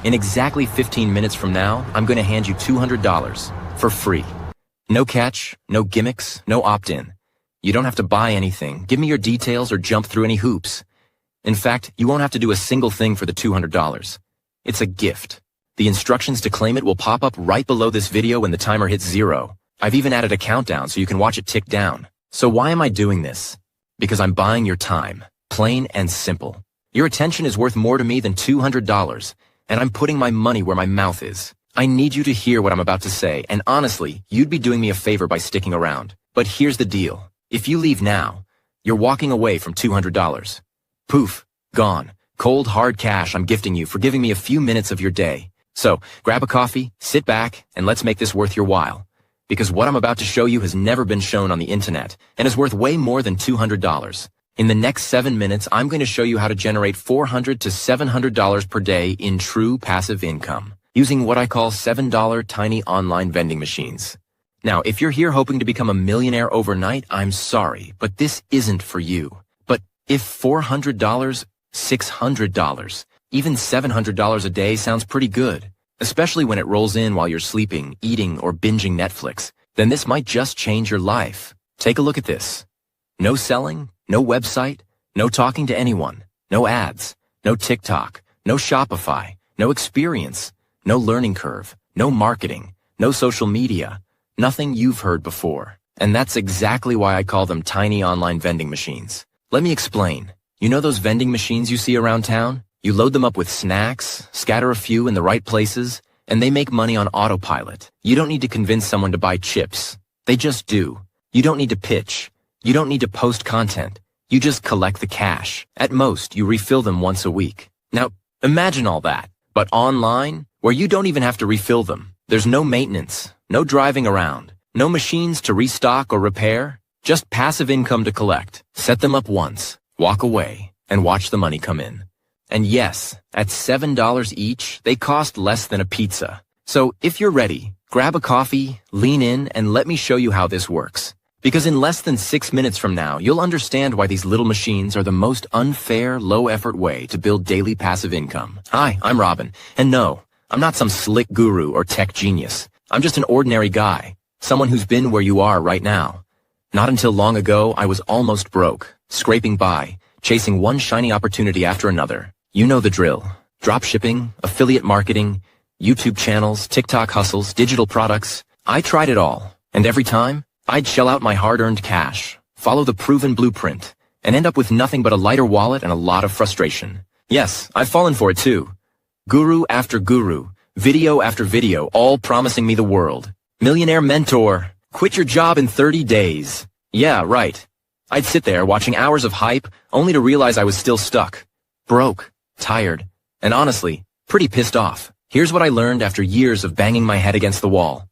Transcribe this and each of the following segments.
In exactly 15 minutes from now, I'm going to hand you $200 for free. No catch, no gimmicks, no opt-in. You don't have to buy anything, give me your details, or jump through any hoops. In fact, you won't have to do a single thing for the $200. It's a gift. The instructions to claim it will pop up right below this video when the timer hits 0. I've even added a countdown so you can watch it tick down. So why am I doing this? Because I'm buying your time. Plain and simple. Your attention is worth more to me than $200, and I'm putting my money where my mouth is. I need you to hear what I'm about to say, and honestly, you'd be doing me a favor by sticking around. But here's the deal. If you leave now, you're walking away from $200. Poof, gone. Cold, hard cash I'm gifting you for giving me a few minutes of your day. So, grab a coffee, sit back, and let's make this worth your while. Because what I'm about to show you has never been shown on the internet, and is worth way more than $200. In the next 7 minutes, I'm going to show you how to generate $400 to $700 per day in true passive income, using what I call $7 tiny online vending machines. Now, if you're here hoping to become a millionaire overnight, I'm sorry, but this isn't for you. But if $400, $600, even $700 a day sounds pretty good, especially when it rolls in while you're sleeping, eating, or binging Netflix, then this might just change your life. Take a look at this. No selling, no website, no talking to anyone, no ads, no TikTok, no Shopify, no experience, no learning curve, no marketing, no social media, nothing you've heard before. And that's exactly why I call them tiny online vending machines. Let me explain. You know those vending machines you see around town? You load them up with snacks, scatter a few in the right places, and they make money on autopilot. You don't need to convince someone to buy chips. They just do. You don't need to pitch. You don't need to post content. You just collect the cash. At most, you refill them once a week. Now, imagine all that, but online, where you don't even have to refill them. There's no maintenance, no driving around, no machines to restock or repair, just passive income to collect. Set them up once, walk away, and watch the money come in. And yes, at $7 each, they cost less than a pizza. So if you're ready, grab a coffee, lean in, and let me show you how this works. Because in less than 6 minutes from now, you'll understand why these little machines are the most unfair, low-effort way to build daily passive income. Hi, I'm Robin, and no, I'm not some slick guru or tech genius. I'm just an ordinary guy, someone who's been where you are right now. Not until long ago, I was almost broke, scraping by, chasing one shiny opportunity after another. You know the drill. Dropshipping, affiliate marketing, YouTube channels, TikTok hustles, digital products. I tried it all, and every time, I'd shell out my hard-earned cash, follow the proven blueprint, and end up with nothing but a lighter wallet and a lot of frustration. Yes, I've fallen for it too. Guru after guru, video after video, all promising me the world. Millionaire mentor, quit your job in 30 days. Yeah, right. I'd sit there watching hours of hype, only to realize I was still stuck. Broke, tired, and honestly, pretty pissed off. Here's what I learned after years of banging my head against the wall.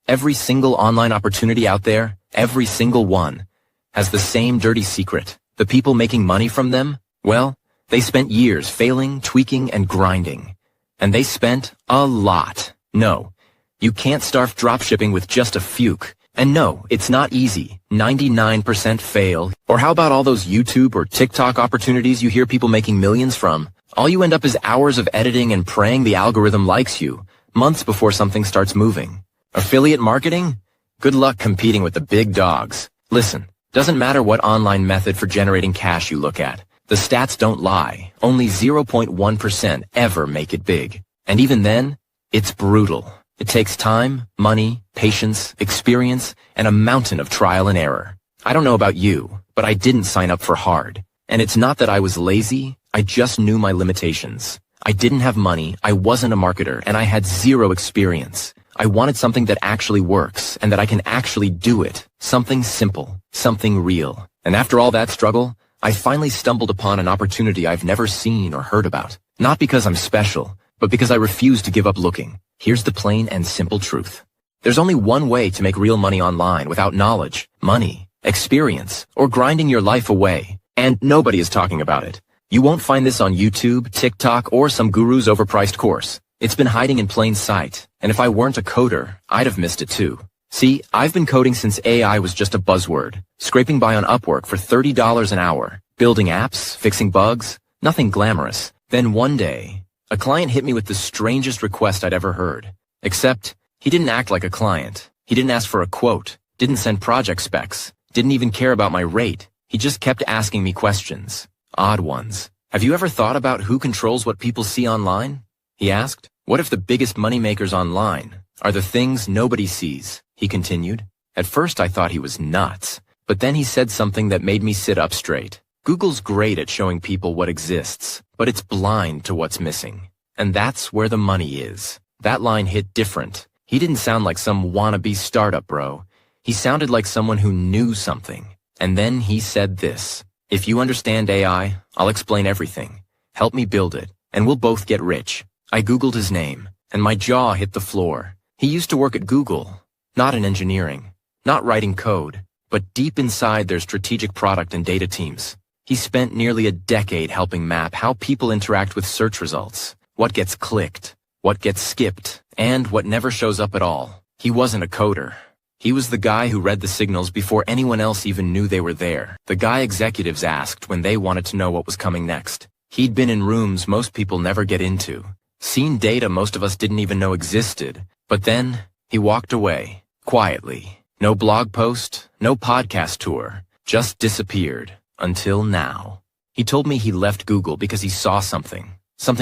Every single online opportunity out there, every single one, has the same dirty secret. The people making money from them, well, they spent years failing, tweaking, and grinding. And they spent a lot. No, you can't start dropshipping with just a fuke. And no, it's not easy. 99% fail. Or how about all those YouTube or TikTok opportunities you hear people making millions from? All you end up is hours of editing and praying the algorithm likes you, months before something starts moving. Affiliate marketing? Good luck competing with the big dogs. Listen, doesn't matter what online method for generating cash you look at. The stats don't lie. Only 0.1% ever make it big. And even then, it's brutal. It takes time, money, patience, experience, and a mountain of trial and error. I don't know about you, but I didn't sign up for hard. And it's not that I was lazy, I just knew my limitations. I didn't have money, I wasn't a marketer, and I had zero experience. I wanted something that actually works, and that I can actually do it. Something simple, something real. And after all that struggle, I finally stumbled upon an opportunity I've never seen or heard about. Not because I'm special, but because I refuse to give up looking. Here's the plain and simple truth. There's only one way to make real money online without knowledge, money, experience, or grinding your life away. And nobody is talking about it. You won't find this on YouTube, TikTok, or some guru's overpriced course. It's been hiding in plain sight, and if I weren't a coder, I'd have missed it too. See, I've been coding since AI was just a buzzword, scraping by on Upwork for $30 an hour, building apps, fixing bugs, nothing glamorous. Then one day, A client hit me with the strangest request I'd ever heard. Except, he didn't act like a client. He didn't ask for a quote, didn't send project specs, didn't even care about my rate. He just kept asking me questions. Odd ones. Have you ever thought about who controls what people see online? He asked. What if the biggest moneymakers online are the things nobody sees? He continued. At first I thought he was nuts, but then he said something that made me sit up straight. Google's great at showing people what exists, but it's blind to what's missing. And that's where the money is. That line hit different. He didn't sound like some wannabe startup bro. He sounded like someone who knew something. And then he said this. If you understand AI, I'll explain everything. Help me build it, and we'll both get rich. I Googled his name, and my jaw hit the floor. He used to work at Google, not in engineering, not writing code, but deep inside their strategic product and data teams. He spent nearly a decade helping map how people interact with search results, what gets clicked, what gets skipped, and what never shows up at all. He wasn't a coder. He was the guy who read the signals before anyone else even knew they were there. The guy executives asked when they wanted to know what was coming next. He'd been in rooms most people never get into, seen data most of us didn't even know existed. But then, he walked away, quietly. No blog post, no podcast tour, just disappeared. Until now. He told me he left Google because he saw something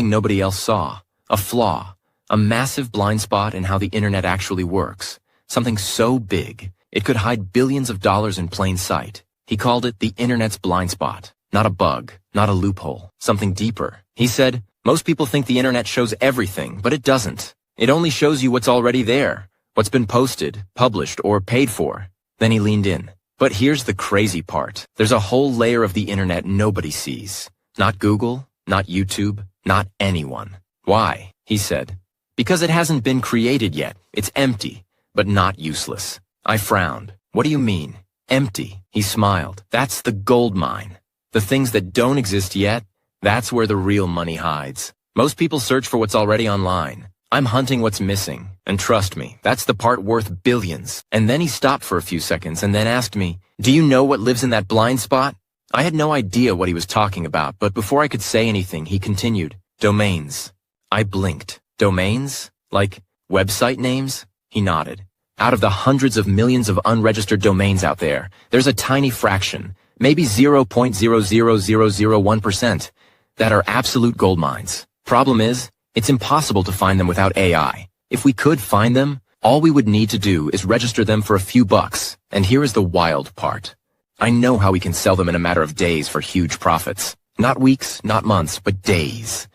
nobody else saw. A flaw, a massive blind spot in how the internet actually works. Something so big, it could hide billions of dollars in plain sight. He called it the internet's blind spot. Not a bug, not a loophole, something deeper. He said, most people think the internet shows everything, but it doesn't. It only shows you what's already there, what's been posted, published, or paid for. Then he leaned in. But here's the crazy part. There's a whole layer of the internet nobody sees. Not Google, not YouTube, not anyone. Why? He said. Because it hasn't been created yet. It's empty, but not useless. I frowned. What do you mean? Empty. He smiled. That's the gold mine. The things that don't exist yet, that's where the real money hides. Most people search for what's already online. I'm hunting what's missing, and trust me, that's the part worth billions. And then he stopped for a few seconds and then asked me, do you know what lives in that blind spot? I had no idea what he was talking about, but before I could say anything, he continued, domains. I blinked. Domains? Like website names? He nodded. Out of the hundreds of millions of unregistered domains out there, there's a tiny fraction, maybe 0.00001%, that are absolute gold mines. Problem is, it's impossible to find them without AI. If we could find them, all we would need to do is register them for a few bucks. And here is the wild part. I know how we can sell them in a matter of days for huge profits. Not weeks, not months, but days.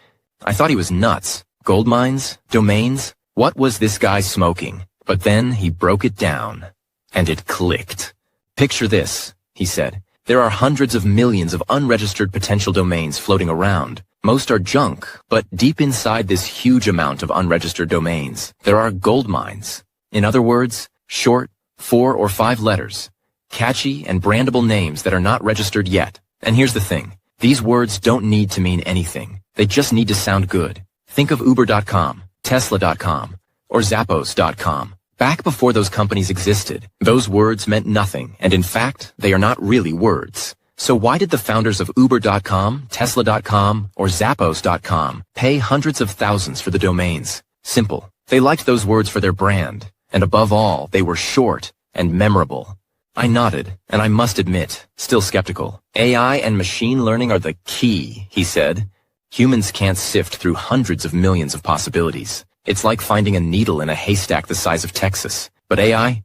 I thought he was nuts. Gold mines? Domains? What was this guy smoking? But then he broke it down. And it clicked. Picture this, he said. There are hundreds of millions of unregistered potential domains floating around. Most are junk, but deep inside this huge amount of unregistered domains, there are gold mines. In other words, short, 4 or 5 letters, catchy and brandable names that are not registered yet. And here's the thing. These words don't need to mean anything. They just need to sound good. Think of Uber.com, Tesla.com, or Zappos.com. Back before those companies existed, those words meant nothing, and in fact, they are not really words. So why did the founders of Uber.com, Tesla.com, or Zappos.com pay hundreds of thousands for the domains? Simple. They liked those words for their brand, and above all, they were short and memorable. I nodded, and I must admit, still skeptical. AI and machine learning are the key, he said. Humans can't sift through hundreds of millions of possibilities. It's like finding a needle in a haystack the size of Texas. But AI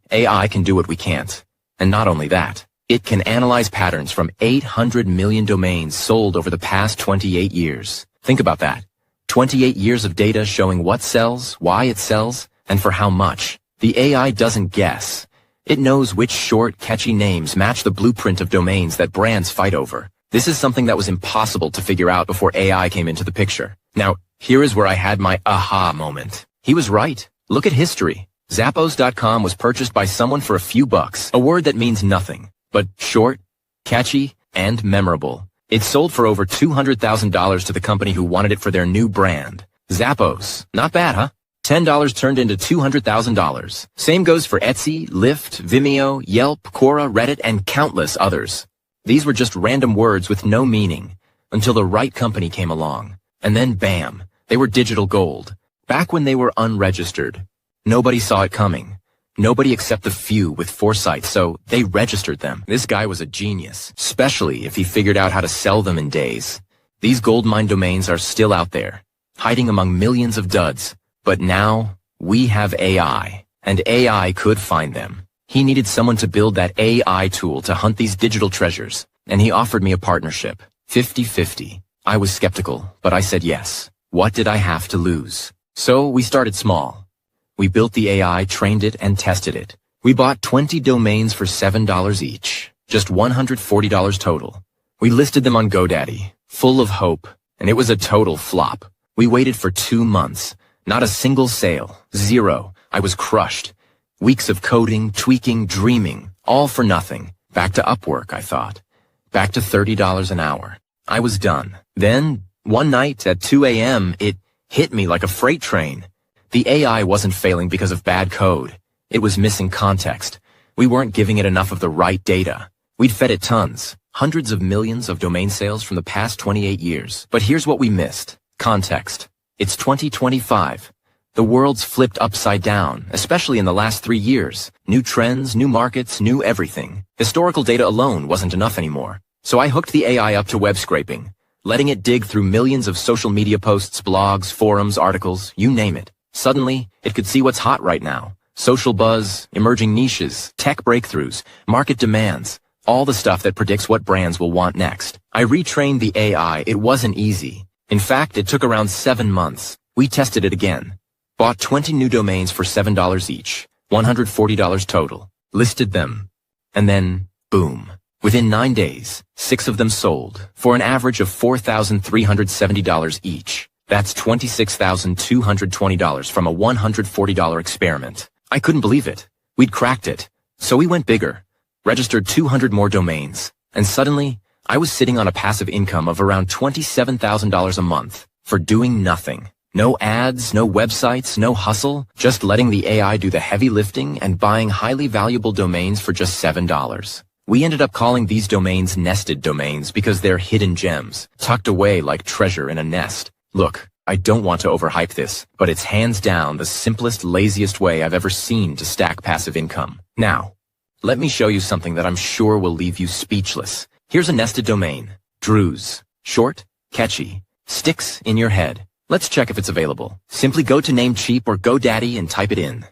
can do what we can't. And not only that, it can analyze patterns from 800 million domains sold over the past 28 years. Think about that. 28 years of data showing what sells, why it sells, and for how much. The AI doesn't guess. It knows which short, catchy names match the blueprint of domains that brands fight over. This is something that was impossible to figure out before AI came into the picture. Now, here is where I had my aha moment. He was right. Look at history. Zappos.com was purchased by someone for a few bucks, a word that means nothing, but short, catchy, and memorable. It sold for over $200,000 to the company who wanted it for their new brand. Zappos. Not bad, huh? $10 turned into $200,000. Same goes for Etsy, Lyft, Vimeo, Yelp, Quora, Reddit, and countless others. These were just random words with no meaning, until the right company came along. And then bam, They were digital gold. Back when they were unregistered. Nobody saw it coming. Nobody except the few with foresight, so they registered them. This guy was a genius, especially if he figured out how to sell them in days. These goldmine domains are still out there, hiding among millions of duds. But now, we have AI, and AI could find them. He needed someone to build that AI tool to hunt these digital treasures, and he offered me a partnership, 50-50. I was skeptical, but I said yes. What did I have to lose? So we started small. We built the AI, trained it, and tested it. We bought 20 domains for $7 each, just $140 total. We listed them on GoDaddy, full of hope, and it was a total flop. We waited for 2 months, not a single sale, zero. I was crushed. Weeks of coding, tweaking, dreaming, all for nothing. Back to Upwork, I thought. Back to $30 an hour. I was done. Then, one night at 2 a.m., it hit me like a freight train. The AI wasn't failing because of bad code. It was missing context. We weren't giving it enough of the right data. We'd fed it tons, hundreds of millions of domain sales from the past 28 years. But here's what we missed. Context. It's 2025. The world's flipped upside down, especially in the last 3 years. New trends, new markets, new everything. Historical data alone wasn't enough anymore. So I hooked the AI up to web scraping, letting it dig through millions of social media posts, blogs, forums, articles, you name it. Suddenly, it could see what's hot right now. Social buzz, emerging niches, tech breakthroughs, market demands, all the stuff that predicts what brands will want next. I retrained the AI. It wasn't easy. In fact, it took around 7 months. We tested it again. Bought 20 new domains for $7 each, $140 total. Listed them. And then, boom. Within 9 days, 6 of them sold, for an average of $4,370 each. That's $26,220 from a $140 experiment. I couldn't believe it. We'd cracked it. So we went bigger, registered 200 more domains, and suddenly, I was sitting on a passive income of around $27,000 a month for doing nothing. No ads, no websites, no hustle, just letting the AI do the heavy lifting and buying highly valuable domains for just $7. We ended up calling these domains nested domains because they're hidden gems, tucked away like treasure in a nest. Look, I don't want to overhype this, but it's hands down the simplest, laziest way I've ever seen to stack passive income. Now, let me show you something that I'm sure will leave you speechless. Here's a nested domain. Druze. Short, catchy, sticks in your head. Let's check if it's available. Simply go to Namecheap or GoDaddy and type it in.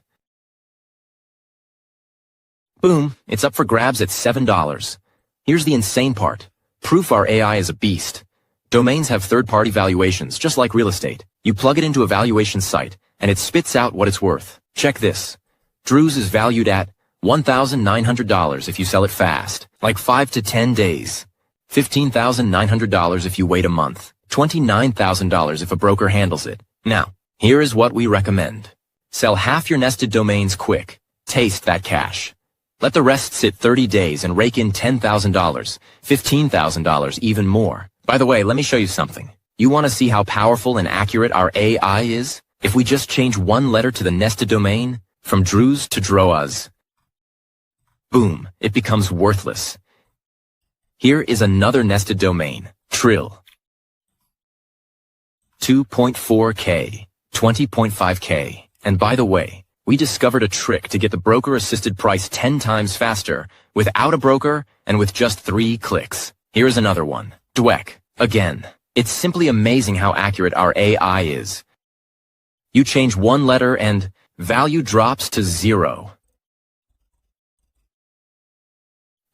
Boom, it's up for grabs at $7. Here's the insane part. Proof our AI is a beast. Domains have third-party valuations, just like real estate. You plug it into a valuation site, and it spits out what it's worth. Check this. Druze is valued at $1,900 if you sell it fast, like 5 to 10 days. $15,900 if you wait a month. $29,000 if a broker handles it. Now, here is what we recommend. Sell half your nested domains quick. Taste that cash. Let the rest sit 30 days and rake in $10,000, $15,000, even more. By the way, let me show you something. You want to see how powerful and accurate our AI is? If we just change one letter to the nested domain, from Druze to Droaz, boom, it becomes worthless. Here is another nested domain, Trill. 2.4K, 20.5K. And by the way, we discovered a trick to get the broker-assisted price 10 times faster, without a broker and with just 3 clicks. Here's another one, Dweck. Again, it's simply amazing how accurate our AI is. You change one letter and value drops to 0.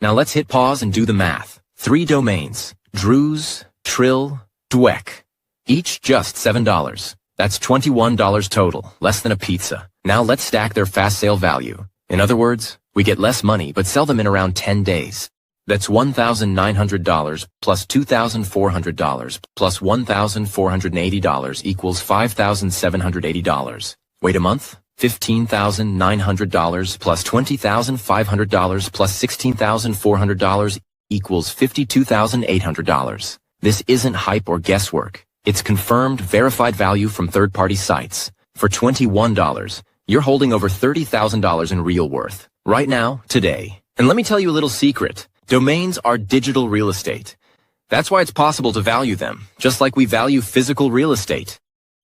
Now let's hit pause and do the math. 3 domains, Druze, Trill, Dweck. Each just $7. That's $21 total, less than a pizza. Now let's stack their fast sale value. In other words, we get less money but sell them in around 10 days. That's $1,900 plus $2,400 plus $1,480 equals $5,780. Wait a month? $15,900 plus $20,500 plus $16,400 equals $52,800. This isn't hype or guesswork. It's confirmed, verified value from third-party sites. For $21, you're holding over $30,000 in real worth. Right now, today. And let me tell you a little secret. Domains are digital real estate. That's why it's possible to value them, just like we value physical real estate.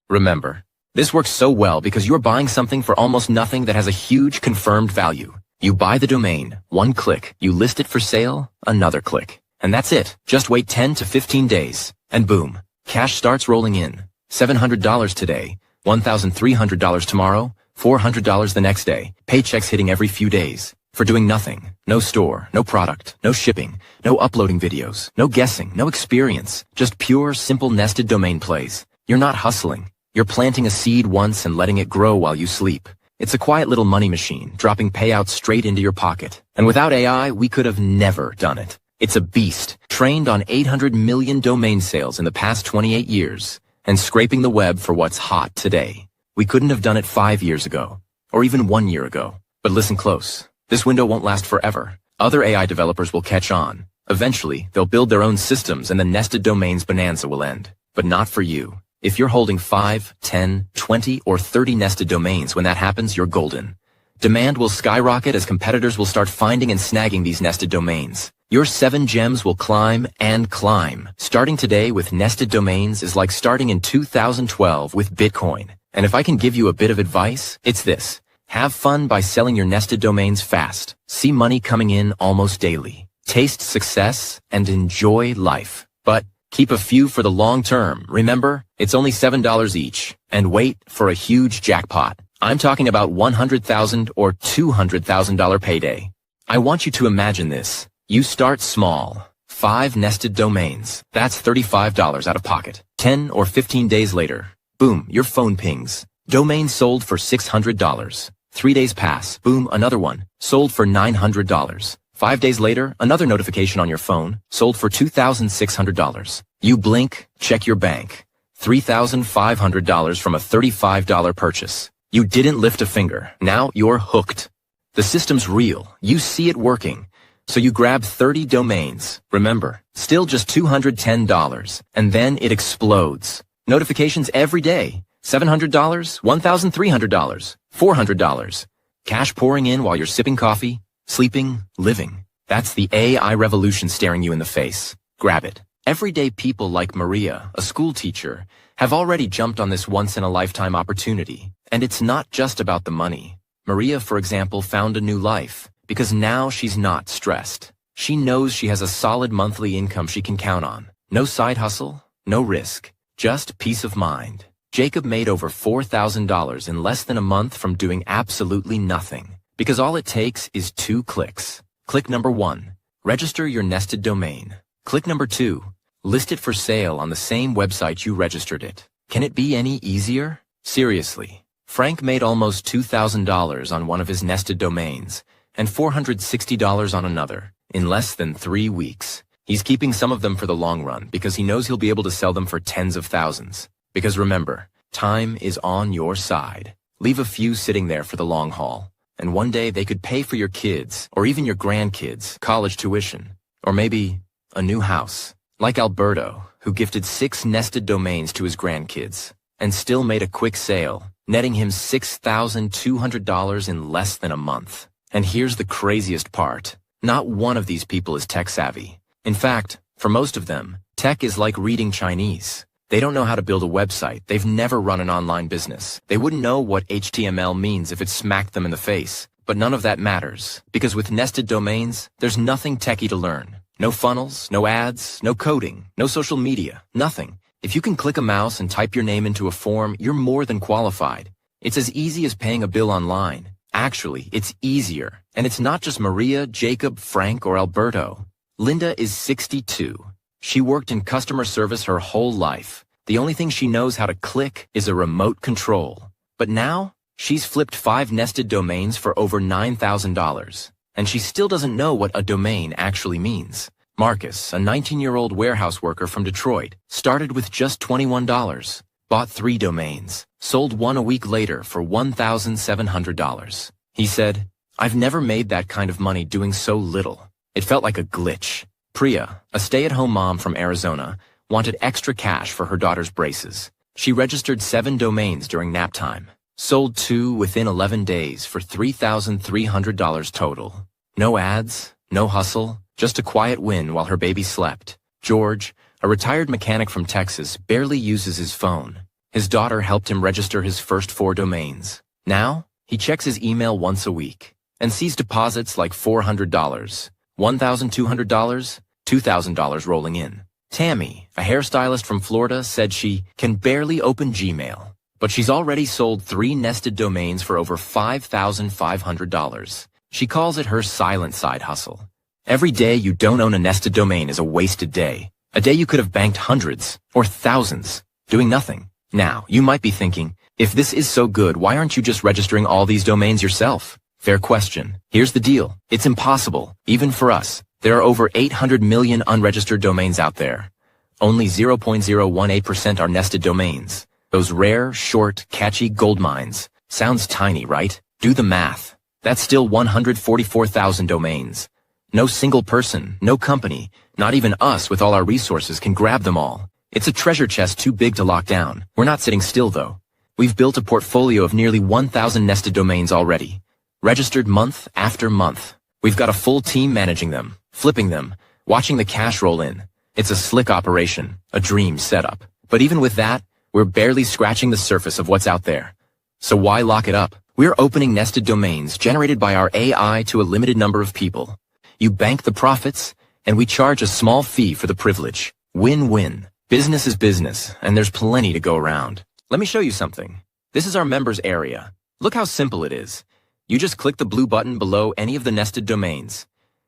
Remember, this works so well because you're buying something for almost nothing that has a huge confirmed value. You buy the domain, one click, you list it for sale, another click. And that's it. Just wait 10 to 15 days. And boom, cash starts rolling in. $700 today, $1,300 tomorrow, $400 the next day. Paychecks hitting every few days. For doing nothing. No store, no product, no shipping, no uploading videos, no guessing, no experience. Just pure, simple nested domain plays. You're not hustling. You're planting a seed once and letting it grow while you sleep. It's a quiet little money machine, dropping payouts straight into your pocket. And without AI, we could have never done it. It's a beast, trained on 800 million domain sales in the past 28 years, and scraping the web for what's hot today. We couldn't have done it 5 years ago, or even 1 year ago. But listen close. This window won't last forever. Other AI developers will catch on. Eventually, they'll build their own systems and the nested domains bonanza will end. But not for you. If you're holding 5, 10, 20, or 30 nested domains, when that happens, you're golden. Demand will skyrocket as competitors will start finding and snagging these nested domains. Your 7 gems will climb and climb. Starting today with nested domains is like starting in 2012 with Bitcoin. And if I can give you a bit of advice, it's this. Have fun by selling your nested domains fast. See money coming in almost daily. Taste success and enjoy life. But keep a few for the long term. Remember, it's only $7 each. And wait for a huge jackpot. I'm talking about $100,000 or $200,000 payday. I want you to imagine this. You start small. 5 nested domains. That's $35 out of pocket. 10 or 15 days later, boom, your phone pings. Domain sold for $600. 3 days pass. Boom, another one. Sold for $900. 5 days later, another notification on your phone. Sold for $2,600. You blink, check your bank. $3,500 from a $35 purchase. You didn't lift a finger. Now you're hooked. The system's real. You see it working. So you grab 30 domains. Remember, still just $210. And then it explodes. Notifications every day. $700, $1,300, $400. Cash pouring in while you're sipping coffee, sleeping, living. That's the AI revolution staring you in the face. Grab it. Everyday people like Maria, a school teacher, have already jumped on this once-in-a-lifetime opportunity. And it's not just about the money. Maria, for example, found a new life because now she's not stressed. She knows she has a solid monthly income she can count on. No side hustle, no risk, just peace of mind. Jacob made over $4,000 in less than a month from doing absolutely nothing. Because all it takes is 2 clicks. Click number 1. Register your nested domain. Click number 2. List it for sale on the same website you registered it. Can it be any easier? Seriously. Frank made almost $2,000 on one of his nested domains and $460 on another in less than 3 weeks. He's keeping some of them for the long run because he knows he'll be able to sell them for tens of thousands. Because remember, time is on your side. Leave a few sitting there for the long haul. And one day they could pay for your kids, or even your grandkids, college tuition. Or maybe a new house. Like Alberto, who gifted 6 nested domains to his grandkids. And still made a quick sale, netting him $6,200 in less than a month. And here's the craziest part. Not one of these people is tech savvy. In fact, for most of them, tech is like reading Chinese. They don't know how to build a website. They've never run an online business. They wouldn't know what HTML means if it smacked them in the face. But none of that matters, because with nested domains, there's nothing techie to learn. No funnels, no ads, no coding, no social media, nothing. If you can click a mouse and type your name into a form, you're more than qualified. It's as easy as paying a bill online. Actually, it's easier. And it's not just Maria, Jacob, Frank, or Alberto. Linda is 62. She worked in customer service her whole life. The only thing she knows how to click is a remote control. But now, she's flipped 5 nested domains for over $9,000. And she still doesn't know what a domain actually means. Marcus, a 19-year-old warehouse worker from Detroit, started with just $21. Bought 3 domains. Sold one a week later for $1,700. He said, "I've never made that kind of money doing so little. It felt like a glitch." Priya, a stay-at-home mom from Arizona, wanted extra cash for her daughter's braces. She registered 7 domains during nap time. Sold 2 within 11 days for $3,300 total. No ads, no hustle, just a quiet win while her baby slept. George, a retired mechanic from Texas, barely uses his phone. His daughter helped him register his first 4 domains. Now, he checks his email once a week and sees deposits like $400, $1,200, $2,000 rolling in. Tammy, a hairstylist from Florida, said she can barely open Gmail, but she's already sold 3 nested domains for over $5,500. She calls it her silent side hustle. Every day you don't own a nested domain is a wasted day. A day you could have banked hundreds or thousands doing nothing. Now, you might be thinking, if this is so good, why aren't you just registering all these domains yourself? Fair question. Here's the deal. It's impossible, even for us. There are over 800 million unregistered domains out there. Only 0.018% are nested domains. Those rare, short, catchy gold mines. Sounds tiny, right? Do the math. That's still 144,000 domains. No single person, no company, not even us with all our resources can grab them all. It's a treasure chest too big to lock down. We're not sitting still, though. We've built a portfolio of nearly 1,000 nested domains already, registered month after month. We've got a full team managing them, flipping them, watching the cash roll in. It's a slick operation, a dream setup. But even with that, we're barely scratching the surface of what's out there. So why lock it up? We're opening nested domains generated by our AI to a limited number of people. You bank the profits, and we charge a small fee for the privilege. Win-win. Business is business, and there's plenty to go around. Let me show you something. This is our members area. Look how simple it is. You just click the blue button below any of the nested domains,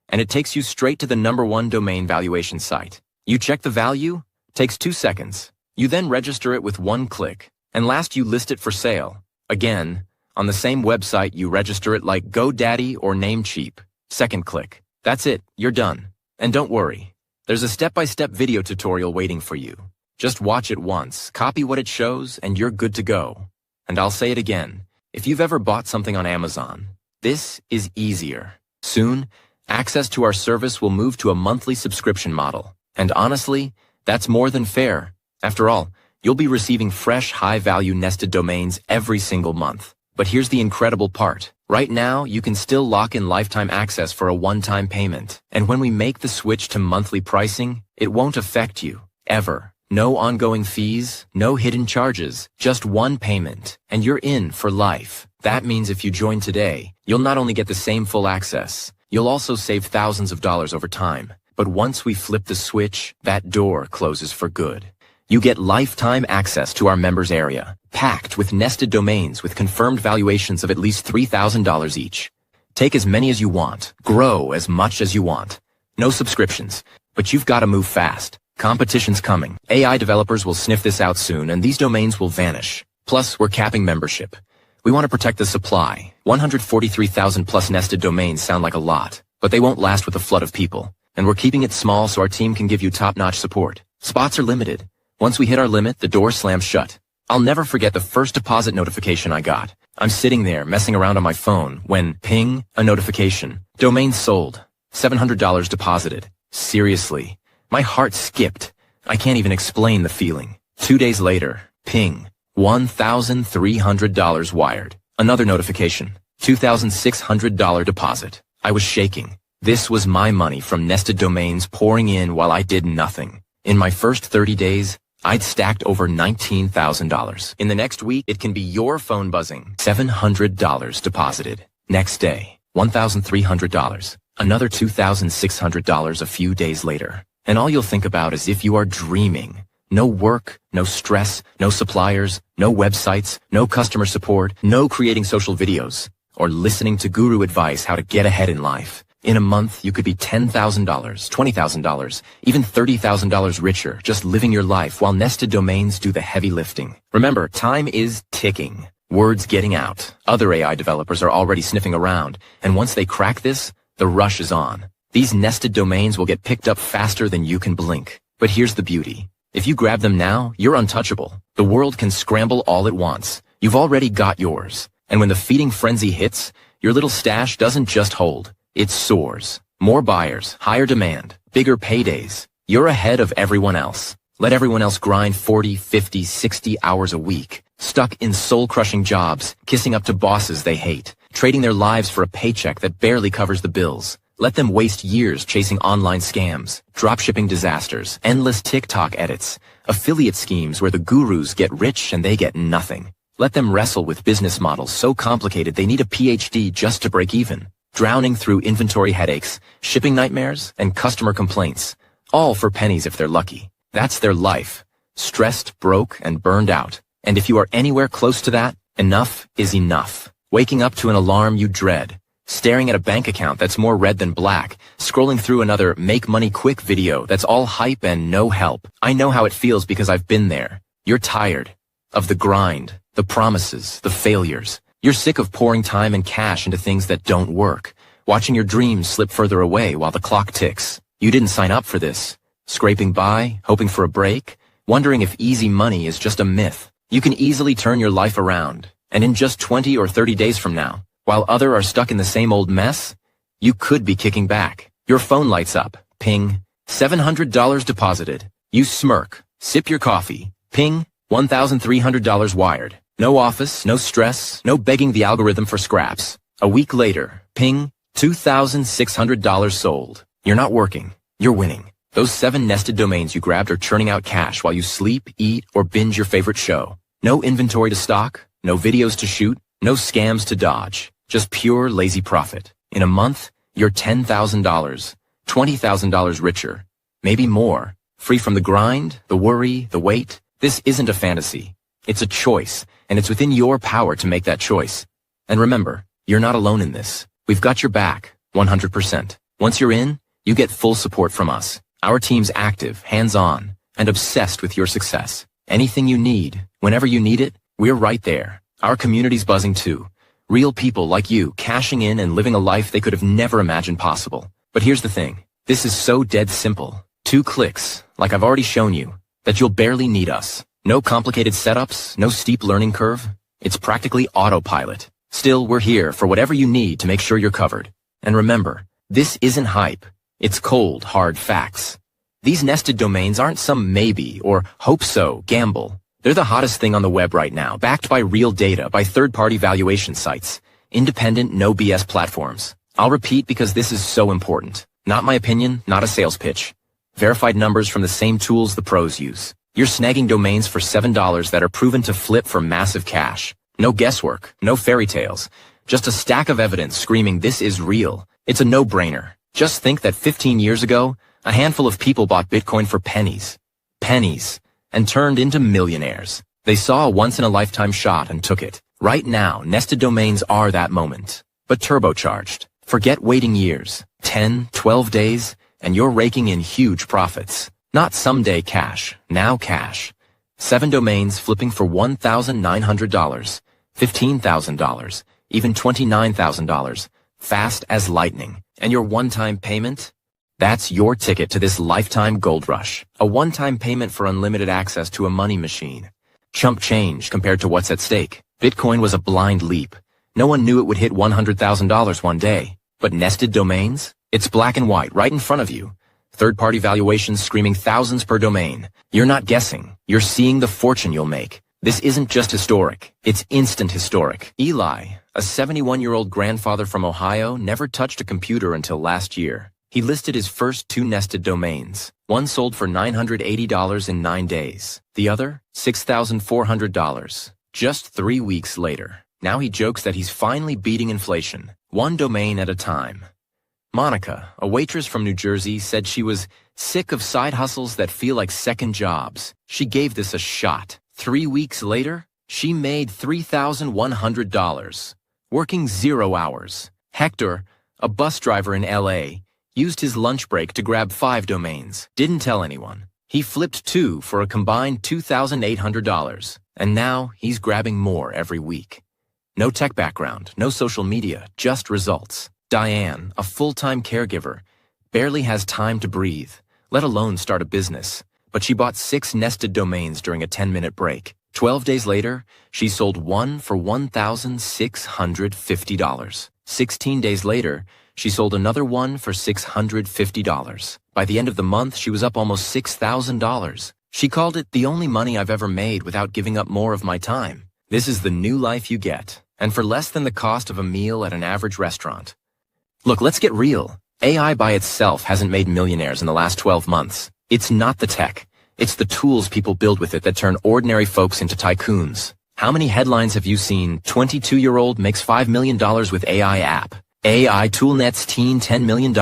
and it takes you straight to the #1 domain valuation site. You check the value, takes 2 seconds. You then register it with 1 click, and last you list it for sale. Again, on the same website you register it like GoDaddy or Namecheap. 2nd click. That's it, you're done. And don't worry, there's a step-by-step video tutorial waiting for you. Just watch it once, copy what it shows, and you're good to go. And I'll say it again, if you've ever bought something on Amazon, this is easier. Soon, access to our service will move to a monthly subscription model. And honestly, that's more than fair. After all, you'll be receiving fresh, high-value nested domains every single month. But here's the incredible part. Right now, you can still lock in lifetime access for a one-time payment. And when we make the switch to monthly pricing, it won't affect you, ever. No ongoing fees, no hidden charges, just one payment, and you're in for life. That means if you join today, you'll not only get the same full access, you'll also save thousands of dollars over time. But once we flip the switch, that door closes for good. You get lifetime access to our members area, packed with nested domains with confirmed valuations of at least $3,000 each. Take as many as you want, grow as much as you want. No subscriptions, but you've got to move fast. Competition's coming. AI developers will sniff this out soon, and these domains will vanish. Plus, we're capping membership. We want to protect the supply. 143,000 plus nested domains sound like a lot, but they won't last with a flood of people. And we're keeping it small so our team can give you top-notch support. Spots are limited. Once we hit our limit, the door slams shut. I'll never forget the first deposit notification I got. I'm sitting there messing around on my phone when, ping, a notification. Domain sold. $700 deposited. Seriously. My heart skipped. I can't even explain the feeling. 2 days later, ping. $1,300 wired. Another notification. $2,600 deposit. I was shaking. This was my money from nested domains pouring in while I did nothing. In my first 30 days, I'd stacked over $19,000. In the next week, it can be your phone buzzing. $700 deposited. Next day, $1,300. Another $2,600 a few days later. And all you'll think about is if you are dreaming. No work, no stress, no suppliers, no websites, no customer support, no creating social videos, or listening to guru advice how to get ahead in life. In a month, you could be $10,000, $20,000, even $30,000 richer just living your life while nested domains do the heavy lifting. Remember, time is ticking. Word's getting out. Other AI developers are already sniffing around, and once they crack this, the rush is on. These nested domains will get picked up faster than you can blink. But here's the beauty. If you grab them now, you're untouchable. The world can scramble all at once. You've already got yours. And when the feeding frenzy hits, your little stash doesn't just hold. It soars. More buyers, higher demand, bigger paydays. You're ahead of everyone else. Let everyone else grind 40, 50, 60 hours a week, stuck in soul-crushing jobs, kissing up to bosses they hate, trading their lives for a paycheck that barely covers the bills. Let them waste years chasing online scams, dropshipping disasters, endless TikTok edits, Affiliate schemes where the gurus get rich and they get nothing. Let them wrestle with business models so complicated they need a PhD just to break even. Drowning through inventory headaches, shipping nightmares, and customer complaints. All for pennies if they're lucky. That's their life. Stressed, broke, and burned out. And if you are anywhere close to that, enough is enough. Waking up to an alarm you dread. Staring at a bank account that's more red than black. Scrolling through another make money quick video that's all hype and no help. I know how it feels because I've been there. You're tired of the grind, the promises, the failures. You're sick of pouring time and cash into things that don't work. Watching your dreams slip further away while the clock ticks. You didn't sign up for this. Scraping by, hoping for a break, wondering if easy money is just a myth. You can easily turn your life around, and in just 20 or 30 days from now, while others are stuck in the same old mess, you could be kicking back. Your phone lights up. Ping. $700 deposited. You smirk. Sip your coffee. Ping. $1,300 wired. No office, no stress, no begging the algorithm for scraps. A week later. Ping. $2,600 sold. You're not working. You're winning. Those 7 nested domains you grabbed are churning out cash while you sleep, eat, or binge your favorite show. No inventory to stock. No videos to shoot. No scams to dodge. Just pure lazy profit. In a month, you're $10,000, $20,000 richer. Maybe more. Free from the grind, the worry, the wait. This isn't a fantasy. It's a choice, and it's within your power to make that choice. And remember, you're not alone in this. We've got your back, 100%. Once you're in, you get full support from us. Our team's active, hands-on, and obsessed with your success. Anything you need, whenever you need it, we're right there. Our community's buzzing too. Real people like you cashing in and living a life they could have never imagined possible. But here's the thing. This is so dead simple. 2 clicks, like I've already shown you, that you'll barely need us. No complicated setups, no steep learning curve. It's practically autopilot. Still, we're here for whatever you need to make sure you're covered. And remember, this isn't hype. It's cold, hard facts. These nested domains aren't some maybe or hope so gamble. They're the hottest thing on the web right now, backed by real data, by third-party valuation sites. Independent, no BS platforms. I'll repeat because this is so important. Not my opinion, not a sales pitch. Verified numbers from the same tools the pros use. You're snagging domains for $7 that are proven to flip for massive cash. No guesswork, no fairy tales. Just a stack of evidence screaming this is real. It's a no-brainer. Just think that 15 years ago, a handful of people bought Bitcoin for pennies. Pennies. And turned into millionaires. They saw a once-in-a-lifetime shot and took it. Right now, nested domains are that moment. But turbocharged. Forget waiting years. 10, 12 days, and you're raking in huge profits. Not someday cash, now cash. 7 domains flipping for $1,900, $15,000, even $29,000. Fast as lightning. And your one-time payment? That's your ticket to this lifetime gold rush. A one-time payment for unlimited access to a money machine. Chump change compared to what's at stake. Bitcoin was a blind leap. No one knew it would hit $100,000 one day. But nested domains? It's black and white right in front of you. Third-party valuations screaming thousands per domain. You're not guessing. You're seeing the fortune you'll make. This isn't just historic. It's instant historic. Eli, a 71-year-old grandfather from Ohio, never touched a computer until last year. He listed his first 2 nested domains. One sold for $980 in 9 days. The other, $6,400. Just 3 weeks later. Now he jokes that he's finally beating inflation. 1 domain at a time. Monica, a waitress from New Jersey, said she was sick of side hustles that feel like second jobs. She gave this a shot. 3 weeks later, she made $3,100. Working 0 hours. Hector, a bus driver in LA, used his lunch break to grab 5 domains. Didn't tell anyone. He flipped 2 for a combined $2,800. And now he's grabbing more every week. No tech background, no social media, just results. Diane, a full-time caregiver, barely has time to breathe, let alone start a business. But she bought 6 nested domains during a 10-minute break. 12 days later, she sold 1 for $1,650. 16 days later, she sold another 1 for $650. By the end of the month, she was up almost $6,000. She called it the only money I've ever made without giving up more of my time. This is the new life you get, and for less than the cost of a meal at an average restaurant. Look, let's get real. AI by itself hasn't made millionaires in the last 12 months. It's not the tech. It's the tools people build with it that turn ordinary folks into tycoons. How many headlines have you seen? 22-year-old makes $5 million with AI app. AI tool nets teen $10 million.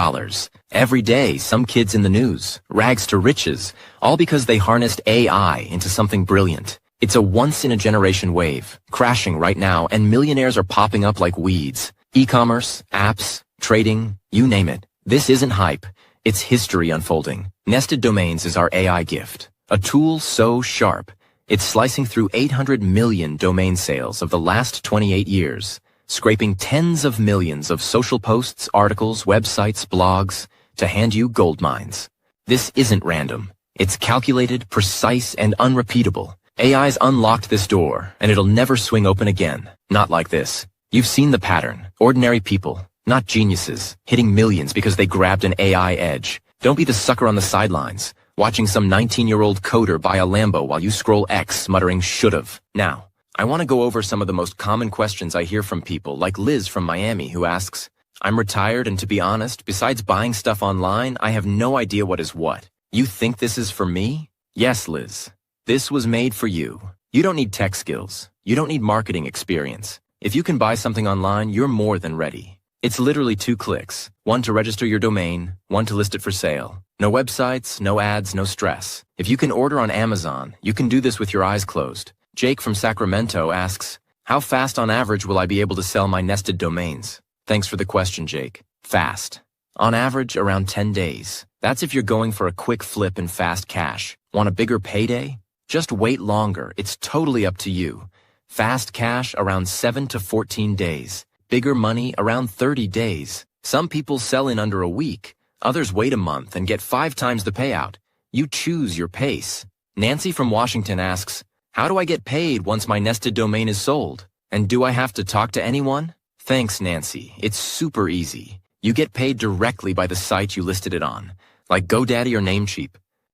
Every day, some kids in the news, rags to riches, all because they harnessed AI into something brilliant. It's a once-in-a-generation wave, crashing right now, and millionaires are popping up like weeds. E-commerce, apps, trading, you name it. This isn't hype. It's history unfolding. Nested Domains is our AI gift. A tool so sharp, it's slicing through 800 million domain sales of the last 28 years, scraping tens of millions of social posts, articles, websites, blogs, to hand you gold mines. This isn't random. It's calculated, precise, and unrepeatable. AI's unlocked this door, and it'll never swing open again. Not like this. You've seen the pattern. Ordinary people, not geniuses, hitting millions because they grabbed an AI edge. Don't be the sucker on the sidelines, watching some 19-year-old coder buy a Lambo while you scroll X muttering should've. Now, I want to go over some of the most common questions I hear from people, like Liz from Miami, who asks, I'm retired, and to be honest, besides buying stuff online, I have no idea what is what. You think this is for me? Yes, Liz. This was made for you. You don't need tech skills. You don't need marketing experience. If you can buy something online, you're more than ready. It's literally 2 clicks. One to register your domain, one to list it for sale. No websites, no ads, no stress. If you can order on Amazon, you can do this with your eyes closed. Jake from Sacramento asks, how fast on average will I be able to sell my nested domains? Thanks for the question, Jake. Fast. On average, around 10 days. That's if you're going for a quick flip and fast cash. Want a bigger payday? Just wait longer. It's totally up to you. Fast cash around 7 to 14 days. Bigger money around 30 days. Some people sell in under a week. Others wait a month and get 5 times the payout. You choose your pace. Nancy from Washington asks, how do I get paid once my nested domain is sold? And do I have to talk to anyone? Thanks, Nancy. It's super easy. You get paid directly by the site you listed it on, like GoDaddy or Namecheap.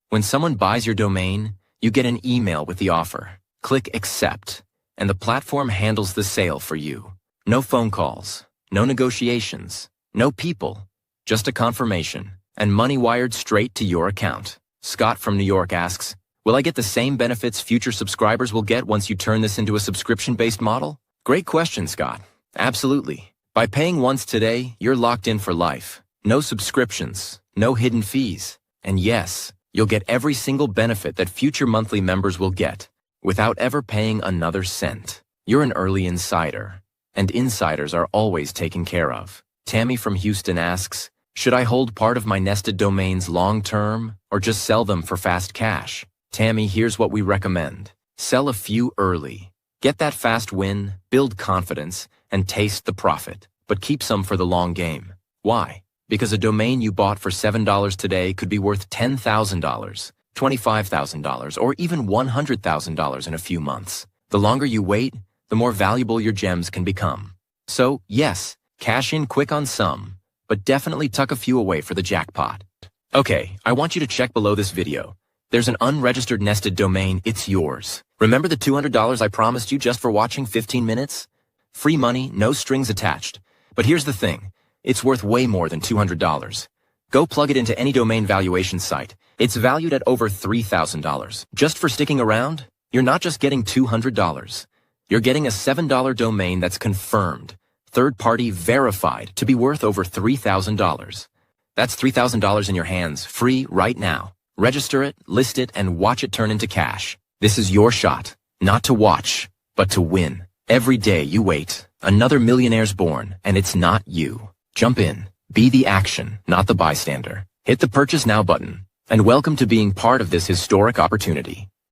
When someone buys your domain, you get an email with the offer. Click Accept, and the platform handles the sale for you. No phone calls, no negotiations, no people, just a confirmation, and money wired straight to your account. Scott from New York asks, will I get the same benefits future subscribers will get once you turn this into a subscription-based model? Great question, Scott. Absolutely. By paying once today, you're locked in for life. No subscriptions, no hidden fees. And yes, you'll get every single benefit that future monthly members will get, without ever paying another cent. You're an early insider, and insiders are always taken care of. Tammy from Houston asks, should I hold part of my nested domains long-term, or just sell them for fast cash? Tammy, here's what we recommend. Sell a few early. Get that fast win, build confidence, and taste the profit, but keep some for the long game. Why? Because a domain you bought for $7 today could be worth $10,000, $25,000, or even $100,000 in a few months. The longer you wait, the more valuable your gems can become. So, yes, cash in quick on some, but definitely tuck a few away for the jackpot. Okay, I want you to check below this video. There's an unregistered nested domain. It's yours. Remember the $200 I promised you just for watching 15 minutes? Free money, no strings attached. But here's the thing. It's worth way more than $200. Go plug it into any domain valuation site. It's valued at over $3,000. Just for sticking around, you're not just getting $200. You're getting a $7 domain that's confirmed, third-party verified to be worth over $3,000. That's $3,000 in your hands, free right now. Register it, list it, and watch it turn into cash. This is your shot, not to watch, but to win. Every day you wait, another millionaire's born, and it's not you. Jump in. Be the action, not the bystander. Hit the Purchase Now button, and welcome to being part of this historic opportunity.